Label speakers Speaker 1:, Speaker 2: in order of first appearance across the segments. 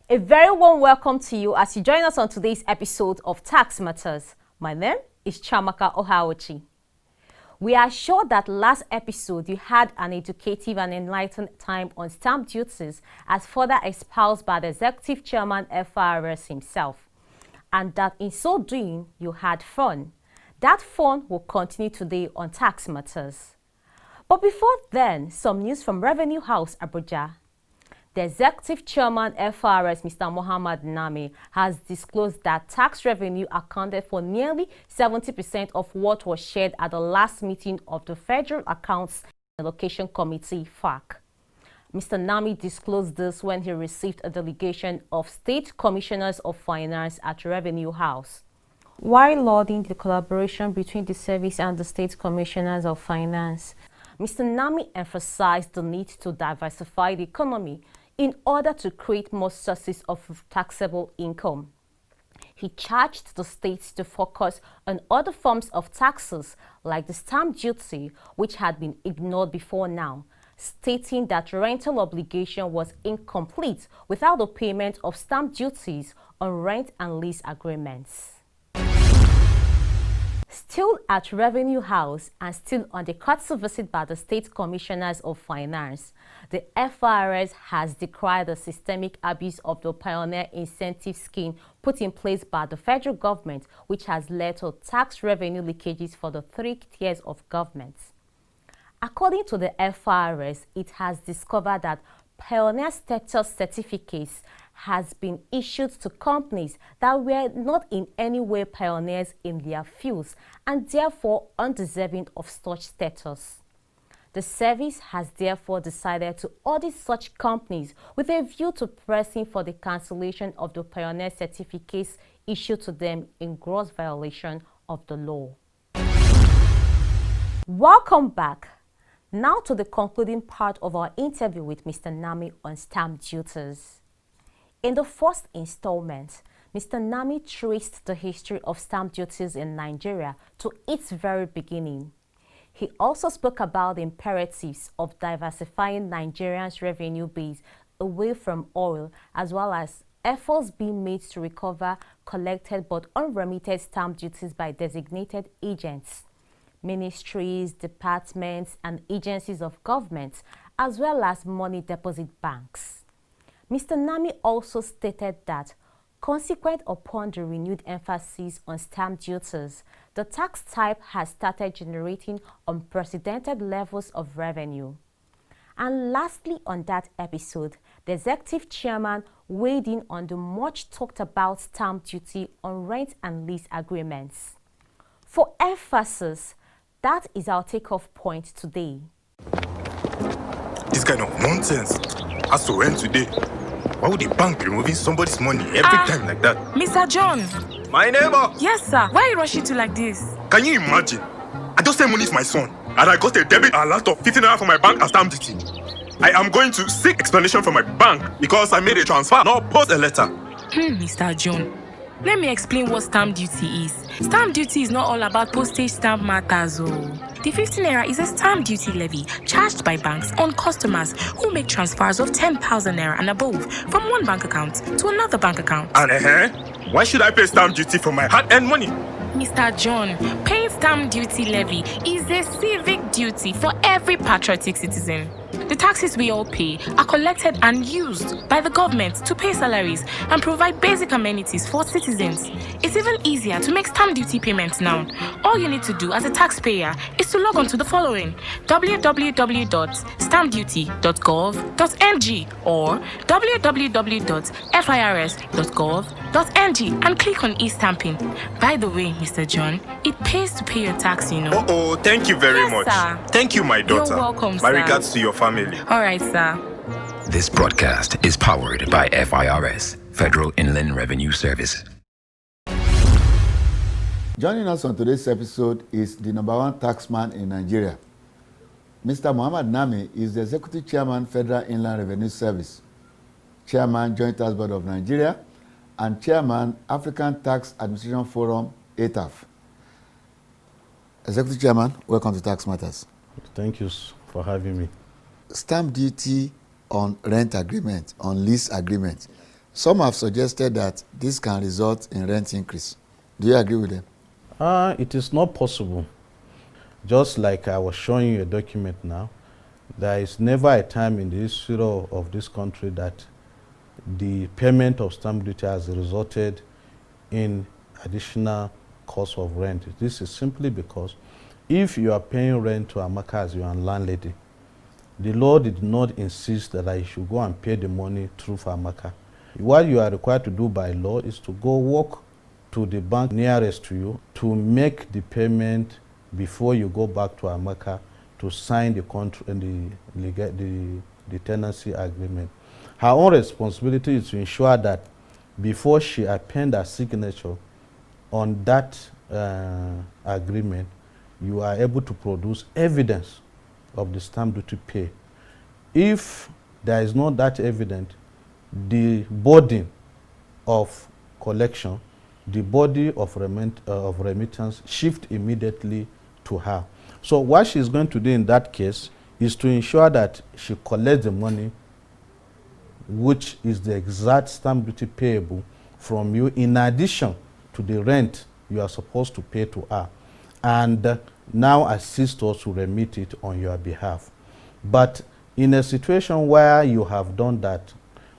Speaker 1: A very warm welcome to you as you join us on today's episode of Tax Matters. My name is Chamaka Ohaochi. We are sure that last episode you had an educative and enlightened time on stamp duties as further espoused by the Executive Chairman FRS himself, and that in so doing you had fun. That fun will continue today on Tax Matters. But before then, some news from Revenue House Abuja. The Executive Chairman FRS, Mr. Mohammed Nami, has disclosed that tax revenue accounted for nearly 70% of what was shared at the last meeting of the Federal Accounts and Allocation Committee, FAC. Mr. Nami disclosed this when he received a delegation of State Commissioners of Finance at Revenue House. While lauding the collaboration between the service and the State Commissioners of Finance, Mr. Nami emphasized the need to diversify the economy in order to create more sources of taxable income. He charged the states to focus on other forms of taxes like the stamp duty, which had been ignored before now, stating that rental obligation was incomplete without the payment of stamp duties on rent and lease agreements. Still at Revenue House and still on the courtesy visit by the State Commissioners of Finance, the FRS has decried the systemic abuse of the Pioneer Incentive Scheme put in place by the federal government, which has led to tax revenue leakages for the three tiers of government. According to the FRS, it has discovered that Pioneer status certificates has been issued to companies that were not in any way pioneers in their fields and therefore undeserving of such status. The service has therefore decided to audit such companies with a view to pressing for the cancellation of the Pioneer certificates issued to them in gross violation of the law. Welcome back. Now to the concluding part of our interview with Mr. Nami on stamp duties. In the first installment, Mr. Nami traced the history of stamp duties in Nigeria to its very beginning. He also spoke about the imperatives of diversifying Nigerians' revenue base away from oil, as well as efforts being made to recover collected but unremitted stamp duties by designated agents, ministries, departments, and agencies of government, as well as money deposit banks. Mr. Nami also stated that, consequent upon the renewed emphasis on stamp duties, the tax type has started generating unprecedented levels of revenue. And lastly, on that episode, the Executive Chairman weighed in on the much talked about stamp duty on rent and lease agreements. For emphasis, that is our takeoff point today.
Speaker 2: This kind of nonsense has to end today. Why would the bank be removing somebody's money every time like that?
Speaker 3: Mr. John.
Speaker 2: My neighbor.
Speaker 3: Yes, sir. Why are you rushing to like this?
Speaker 2: Can you imagine? I just sent money for my son, and I got a debit alert of 15 naira from my bank as stamp duty. I am going to seek explanation from my bank because I made a transfer, not post a letter.
Speaker 3: Mr. John, let me explain what stamp duty is. Stamp duty is not all about postage stamp matters. The 15 naira is a stamp duty levy charged by banks on customers who make transfers of 10,000 naira and above from one bank account to another bank account.
Speaker 2: And why should I pay stamp duty for my hard-earned money?
Speaker 3: Mr. John, paying stamp duty levy is a civic duty for every patriotic citizen. The taxes we all pay are collected and used by the government to pay salaries and provide basic amenities for citizens. It's even easier to make stamp duty payments now. All you need to do as a taxpayer is to log on to the following: www.stampduty.gov.ng or www.firs.gov.ng and click on e-stamping. By the way, Mr. John, it pays to pay your tax, you know.
Speaker 2: Oh, thank you very much.
Speaker 3: Sir.
Speaker 2: Thank you, my daughter.
Speaker 3: You're welcome,
Speaker 2: My
Speaker 3: sir.
Speaker 2: regards to your family.
Speaker 3: All right, sir.
Speaker 4: This broadcast is powered by FIRS, Federal Inland Revenue Service.
Speaker 5: Joining us on today's episode is the number one taxman in Nigeria. Mr. Mohammed Nami is the Executive Chairman, Federal Inland Revenue Service, Chairman, Joint Tax Board of Nigeria, and Chairman, African Tax Administration Forum, ATAF. Executive Chairman, welcome to Tax Matters.
Speaker 6: Thank you for having me.
Speaker 5: Stamp duty on rent agreement, on lease agreement. Some have suggested that this can result in rent increase. Do you agree with them?
Speaker 6: It is not possible. Just like I was showing you a document now, there is never a time in the history of this country that the payment of stamp duty has resulted in additional cost of rent. This is simply because if you are paying rent to Amaka as your landlady, the law did not insist that you should go and pay the money through for Amaka. What you are required to do by law is to go walk to the bank nearest to you to make the payment before you go back to Amaka to sign the contract and the tenancy agreement. Her own responsibility is to ensure that before she append her signature on that agreement, you are able to produce evidence of the stamp duty pay. If there is not that evidence, the burden of collection, the body of remittance shift immediately to her. So what she's going to do in that case is to ensure that she collects the money, which is the exact stamp duty payable from you, in addition to the rent you are supposed to pay to her, and now assist us to remit it on your behalf. But in a situation where you have done that,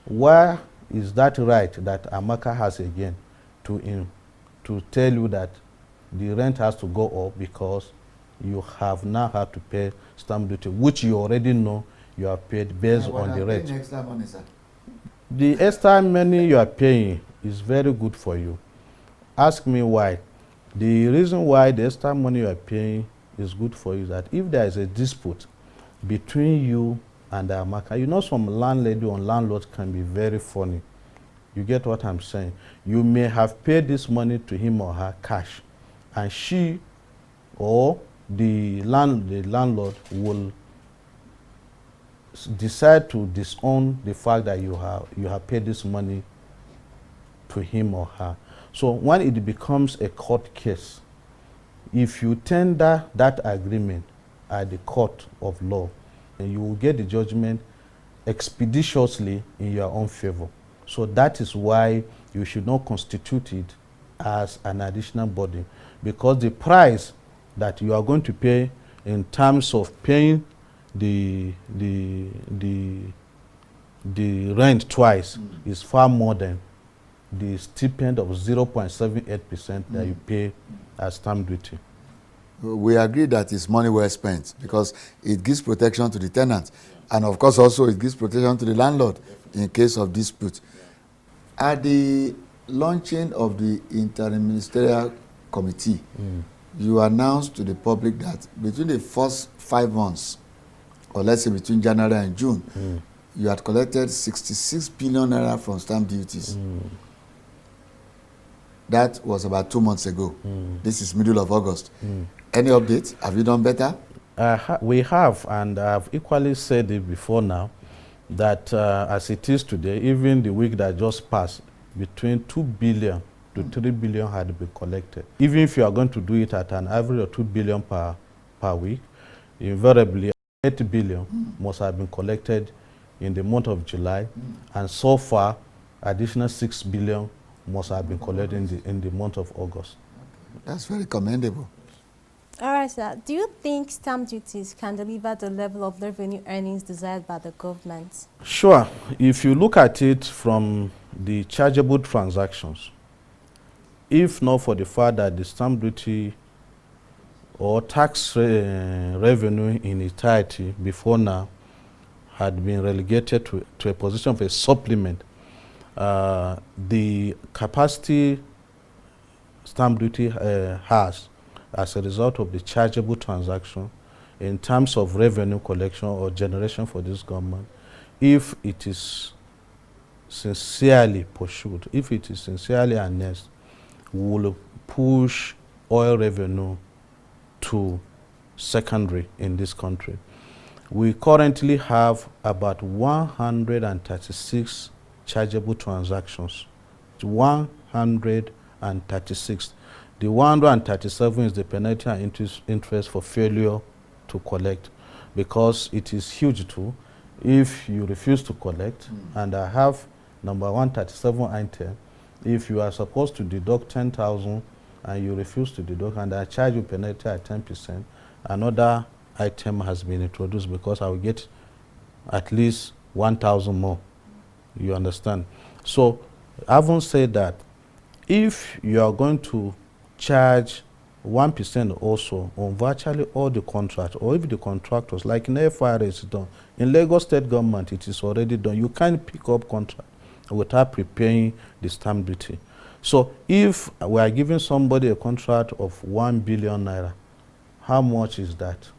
Speaker 6: where is that right that Amaka has again to tell you that the rent has to go up because you have now had to pay stamp duty, which you already know you are paid based on the rate?
Speaker 5: Extra money, sir.
Speaker 6: The extra money you are paying is very good for you. Ask me why. The reason why the extra money you are paying is good for you is that if there is a dispute between you and Amaka, you know some landlady or landlord can be very funny. You get what I'm saying? You may have paid this money to him or her cash, and she or the landlord will decide to disown the fact that you have paid this money to him or her. So when it becomes a court case, if you tender that agreement at the court of law, then you will get the judgment expeditiously in your own favor. So that is why you should not constitute it as an additional burden, because the price that you are going to pay in terms of paying the rent twice is far more than the stipend of 0.78% that you pay as stamp duty.
Speaker 5: We agree that it's money well spent because it gives protection to the tenant, and of course also it gives protection to the landlord in case of dispute. At the launching of the interministerial committee, you announced to the public that between the first 5 months, or let's say between January and June, you had collected 66 billion naira from stamp duties. That was about 2 months ago. This is middle of August. Any updates? Have you done better?
Speaker 6: We have, and I've equally said it before now, that as it is today, even the week that just passed, between 2 billion to 3 billion had been collected. Even if you are going to do it at an average of 2 billion per week, invariably 8 billion must have been collected in the month of July, and so far additional 6 billion must have been collected in the month of August.
Speaker 5: That's very commendable.
Speaker 1: All right, sir. Do you think stamp duties can deliver the level of revenue earnings desired by the government?
Speaker 6: Sure. If you look at it from the chargeable transactions, if not for the fact that the stamp duty or tax revenue in entirety before now had been relegated to a position of a supplement, the capacity stamp duty has as a result of the chargeable transaction in terms of revenue collection or generation for this government, if it is sincerely pursued, if it is sincerely harnessed, will push oil revenue to secondary in this country. We currently have about 136 chargeable transactions. 136. The 137 is the penalty and interest for failure to collect, because it is huge too if you refuse to collect. And I have number 137 item, if you are supposed to deduct 10,000 and you refuse to deduct, and I charge you penalty at 10%, another item has been introduced because I will get at least 1,000 more. You understand? So, having said that, if you are going to charge 1% also on virtually all the contracts, or if the contractors, like in FIRS is done, in Lagos State government it is already done. You can't pick up contract without preparing the stamp duty. So if we are giving somebody a contract of 1 billion naira, how much is that?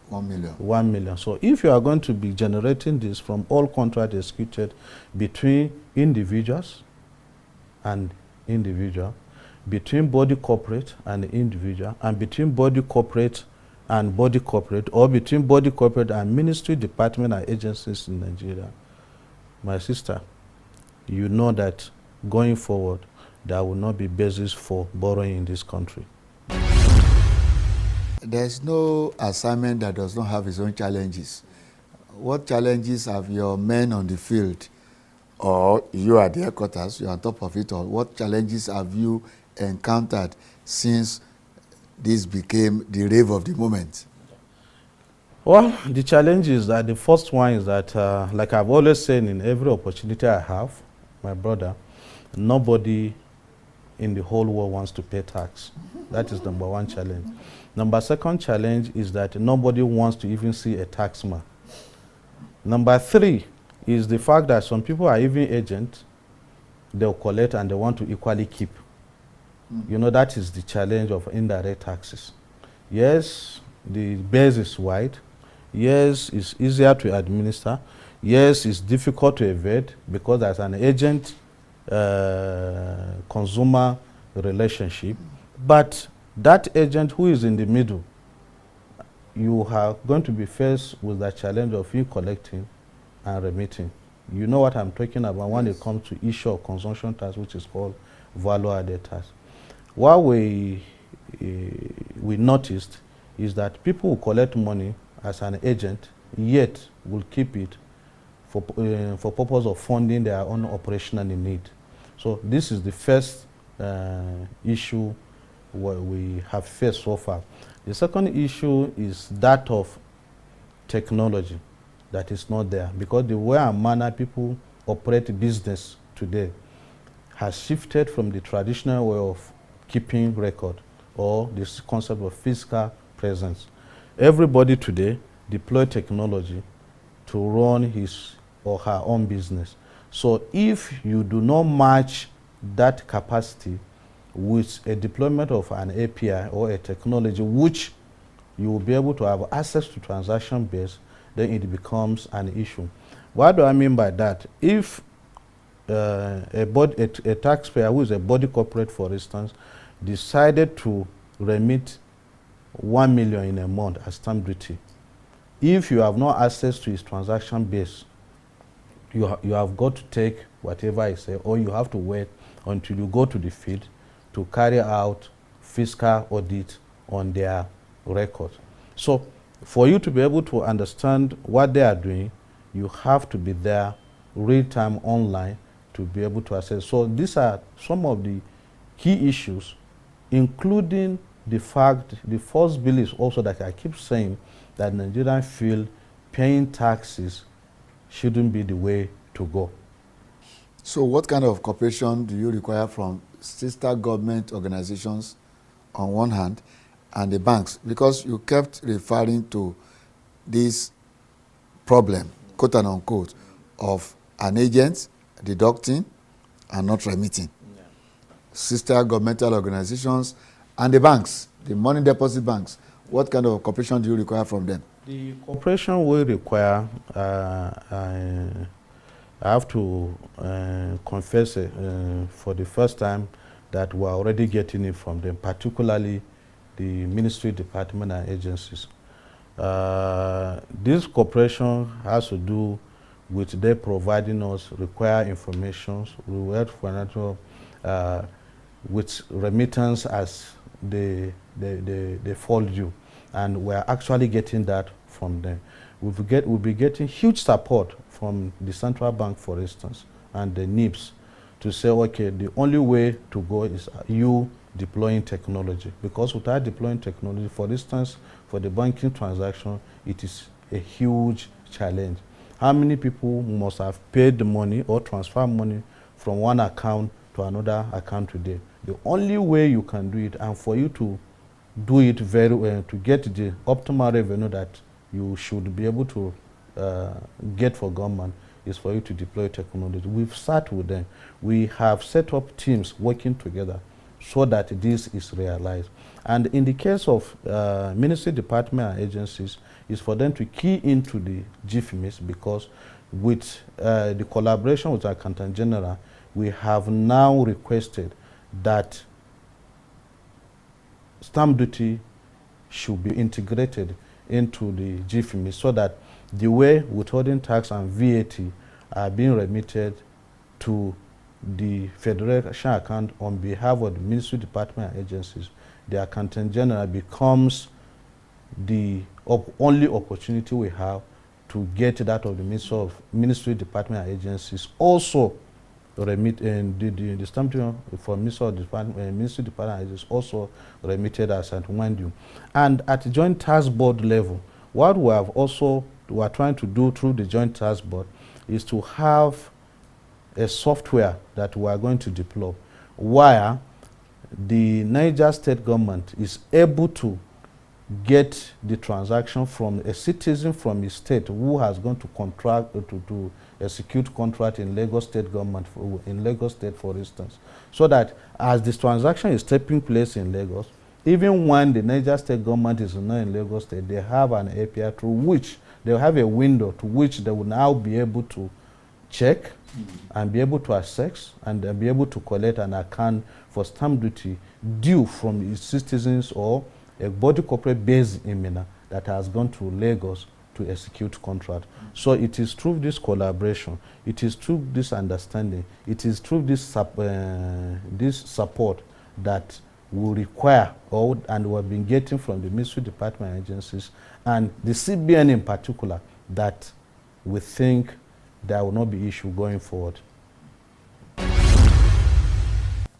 Speaker 5: 1 million.
Speaker 6: 1 million. So if you are going to be generating this from all contracts executed between individuals and individual, between body corporate and individual, and between body corporate and body corporate, or between body corporate and ministry, department, and agencies in Nigeria, my sister, you know that going forward, there will not be basis for borrowing in this country.
Speaker 5: There's no assignment that does not have its own challenges. What challenges have your men on the field, or you at the headquarters, you're on top of it all, what challenges have you encountered since this became the rave of the moment?
Speaker 6: Well, the challenge is that the first one is that, like I've always said in every opportunity I have, my brother, nobody in the whole world wants to pay tax. That is number one challenge. Number second challenge is that nobody wants to even see a taxman. Number three is the fact that some people are even agents, they'll collect and they want to equally keep. You know, that is the challenge of indirect taxes. Yes, the base is wide. Yes, it's easier to administer. Yes, it's difficult to evade because there's an agent consumer relationship. But that agent who is in the middle, you are going to be faced with the challenge of you collecting and remitting. You know what I'm talking about when it comes to issue of consumption tax, which is called value-added tax. What we noticed is that people who collect money as an agent, yet will keep it for purpose of funding their own operational need. So this is the first issue we have faced so far. The second issue is that of technology that is not there, because the way and manner people operate business today has shifted from the traditional way of keeping record or this concept of physical presence. Everybody today deploy technology to run his or her own business. So if you do not match that capacity with a deployment of an API or a technology which you will be able to have access to transaction base, then it becomes an issue. What do I mean by that? If a taxpayer who is a body corporate, for instance, decided to remit 1 million in a month as stamp duty, if you have no access to his transaction base, you have got to take whatever I say, or you have to wait until you go to the field to carry out fiscal audit on their record. So for you to be able to understand what they are doing, you have to be there real-time online to be able to assess. So these are some of the key issues, including the fact, the first bill is also that I keep saying that Nigerians feel paying taxes shouldn't be the way to go.
Speaker 5: So what kind of cooperation do you require from sister government organizations on one hand and the banks? Because you kept referring to this problem, quote and unquote, of an agent deducting and not remitting. Yeah. Sister governmental organizations and the banks, the money deposit banks, what kind of cooperation do you require from them?
Speaker 6: The cooperation we require, I have to confess for the first time that we're already getting it from them, particularly the ministry, department, and agencies. This cooperation has to do with they providing us required information, with remittance as they fall due, and we're actually getting that from them. We'll be getting huge support from the central bank, for instance, and the NIPS to say, okay, the only way to go is you deploying technology. Because without deploying technology, for instance, for the banking transaction, it is a huge challenge. How many people must have paid the money or transfer money from one account to another account today? The only way you can do it, and for you to do it very well, to get the optimal revenue that you should be able to get for government, is for you to deploy technology. We've sat with them. We have set up teams working together so that this is realized. And in the case of ministry, department, and agencies, is for them to key into the GFMIS, because with the collaboration with our Accountant General, we have now requested that stamp duty should be integrated into the GFMIS, so that the way withholding tax and VAT are being remitted to the federation account on behalf of the ministry, department, and agencies, the Accountant General becomes the only opportunity we have to get that of the ministry, department, and agencies also remit, and the stamp duty for ministry, department, and agencies also remitted as at when due. And at the joint task board level, what we are trying to do through the joint task board is to have a software that we are going to deploy, where the Niger state government is able to get the transaction from a citizen from a state who has gone to contract to execute contract in Lagos state government, in Lagos state, for instance, so that as this transaction is taking place in Lagos, even when the Niger state government is not in Lagos state, they have an API through which they will have a window to which they will now be able to check and be able to access and be able to collect an account for stamp duty due from its citizens or a body corporate based in Minna that has gone to Lagos to execute contract. So it is through this collaboration, it is through this understanding, it is through this support that we require and we have been getting from the ministry, department, agencies, and the CBN in particular, that we think there will not be issue going forward.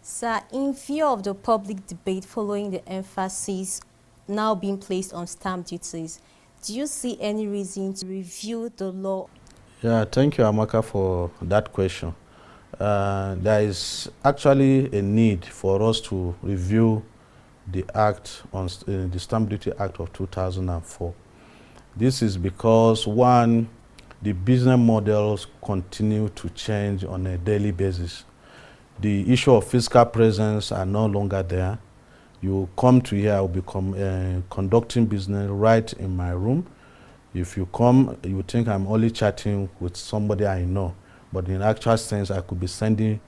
Speaker 1: Sir, in view of the public debate following the emphasis now being placed on stamp duties, do you see any reason to review the law?
Speaker 6: Yeah, thank you, Amaka, for that question. There is actually a need for us to review the Act on the Stamp Duty Act of 2004. This is because, one, the business models continue to change on a daily basis. The issue of fiscal presence are no longer there. You come to here, I will be conducting business right in my room. If you come, you think I'm only chatting with somebody I know. But in actual sense, I could be sending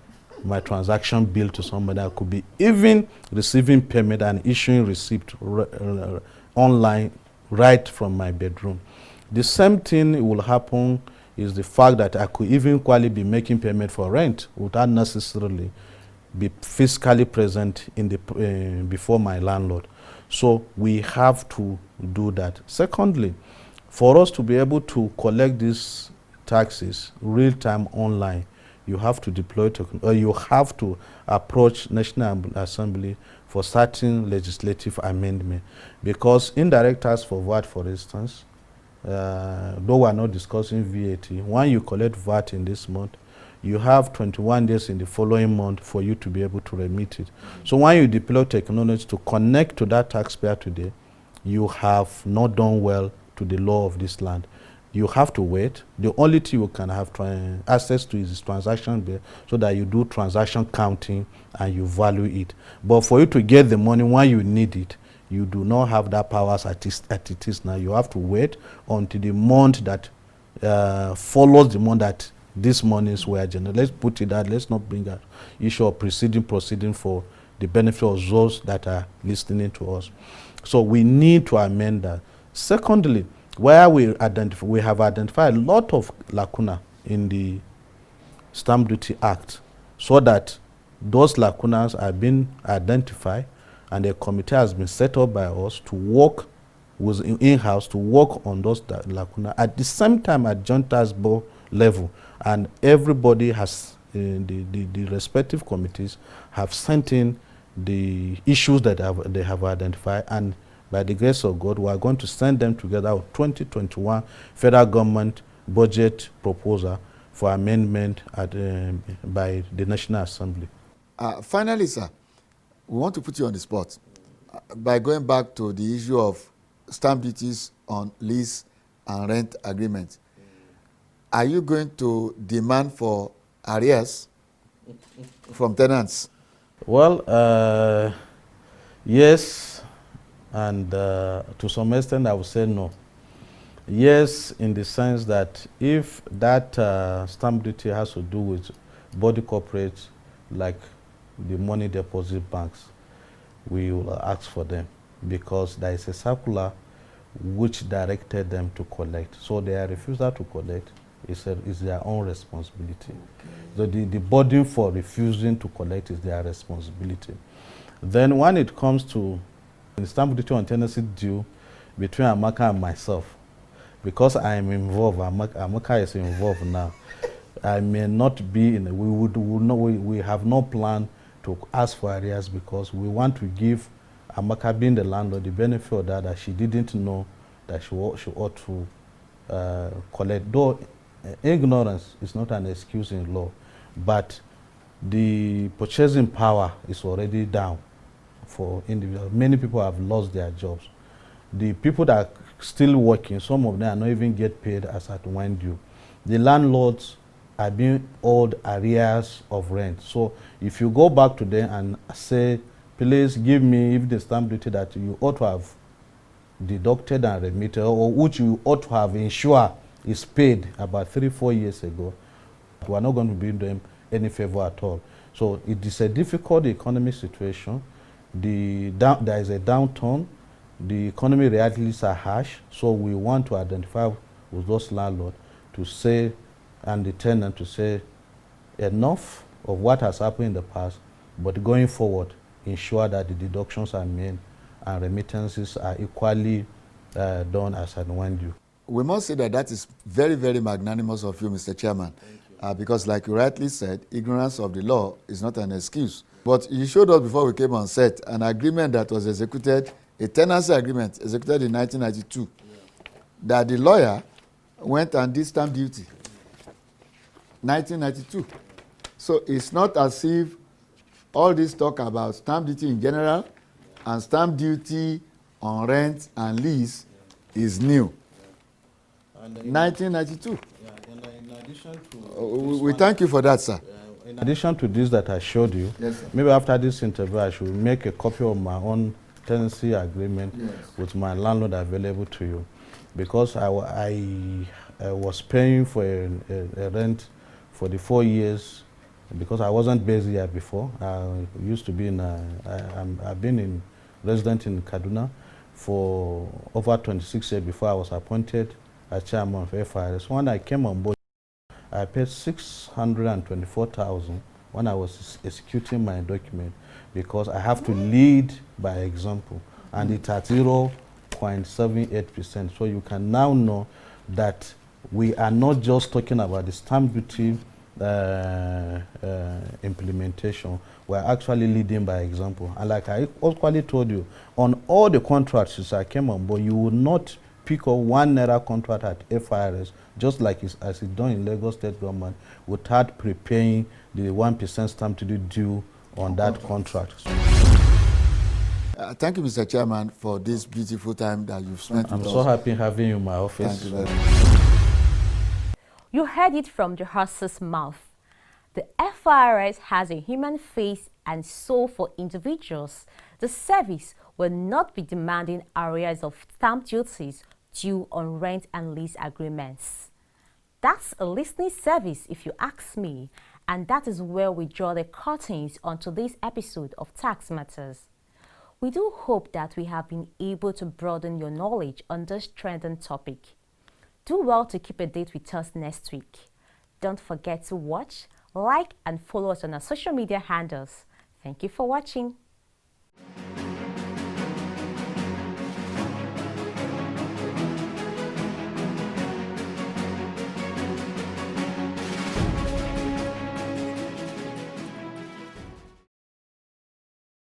Speaker 6: my transaction bill to somebody. I could be even receiving payment and issuing receipt online right from my bedroom. The same thing will happen is the fact that I could even quality be making payment for rent without necessarily be physically present in the before my landlord. So we have to do that. Secondly, for us to be able to collect these taxes real-time online, you have to deploy you have to approach National Assembly for certain legislative amendment, because indirect tax for VAT, for instance, though we are not discussing VAT, when you collect VAT in this month, you have 21 days in the following month for you to be able to remit it. So when you deploy technology to connect to that taxpayer today, you have not done well to the law of this land. You have to wait. The only thing you can have access to is this transaction bill, so that you do transaction counting and you value it. But for you to get the money when you need it, you do not have that power as it is now. You have to wait until the month that follows the month that these monies were generated. Let's put it that, let's not bring out issue of proceeding for the benefit of those that are listening to us. So we need to amend that. Secondly, where we have identified a lot of lacuna in the Stamp Duty Act, so that those lacunas are being identified, and a committee has been set up by us to work with in-house to work on those lacuna. At the same time, at joint task board level. And everybody has, the respective committees have sent in the issues that they have identified, and by the grace of God, we are going to send them together with 2021 federal government budget proposal for amendment by the National Assembly.
Speaker 5: Finally, sir, we want to put you on the spot by going back to the issue of stamp duties on lease and rent agreements. Are you going to demand for arrears from tenants?
Speaker 6: Well, yes, and to some extent I would say no. Yes, in the sense that if that stamp duty has to do with body corporates like the money deposit banks, we will ask for them because there is a circular which directed them to collect. So their refusal to collect is their own responsibility. Okay. So the burden for refusing to collect is their responsibility. Then when it comes to the stamp duty on tenancy due between Amaka and myself, because I am involved, Amaka is involved now, I may not be in, we have no plan to ask for arrears because we want to give Amaka, being the landlord, the benefit of that she didn't know that she ought to collect. Though ignorance is not an excuse in law, but the purchasing power is already down for individuals. Many people have lost their jobs. The people that are still working, some of them are not even get paid as at when due. The landlords are being owed arrears of rent. So if you go back to them and say, please give me if the stamp duty that you ought to have deducted and remitted, or which you ought to have ensured is paid about 3-4 years ago, we are not going to be doing them any favor at all. So it is a difficult economic situation. There is a downturn. The economy realities are harsh, so we want to identify with those landlords to say, and the tenant to say, enough of what has happened in the past, but going forward, ensure that the deductions are made and remittances are equally done as and when due.
Speaker 5: We must say that is very, very magnanimous of you, Mr. Chairman, because like you rightly said, ignorance of the law is not an excuse. But you showed us before we came on set an agreement that was executed, a tenancy agreement executed in 1992, that the lawyer went and did stamp duty. 1992. So it's not as if all this talk about stamp duty in general and stamp duty on rent and lease is new. 1992.
Speaker 6: In addition to
Speaker 5: we thank you for that, sir.
Speaker 6: In addition to this that I showed you,
Speaker 5: yes, sir.
Speaker 6: Maybe after this interview I should make a copy of my own tenancy agreement, yes, with my landlord available to you, because I was paying for a rent for the 4 years because I wasn't based here before. I used to be in I've been in resident in Kaduna for over 26 years before I was appointed as chairman of FIRS. When I came on board, I paid 624,000 when I was executing my document, because I have to lead by example, and it's at 0.78%. So you can now know that we are not just talking about the stamp duty implementation. We're actually leading by example. And like I equally told you, on all the contracts since I came on board, you will not pick up ₦1 contract at FIRS, just like as it's done in Lagos State government, without prepaying the 1% stamp duty due on that contract.
Speaker 5: Thank you, Mr. Chairman, for this beautiful time that you've spent with us.
Speaker 6: I'm so happy having you in my office.
Speaker 5: Thank you very much.
Speaker 1: You heard it from the horse's mouth. The FIRS has a human face and soul for individuals. The service will not be demanding arrears of stamp duties due on rent and lease agreements. That's a listening service, if you ask me, and that is where we draw the curtains on today's episode of Tax Matters. We do hope that we have been able to broaden your knowledge on this trending topic. Do well to keep a date with us next week. Don't forget to watch, like, and follow us on our social media handles. Thank you for watching.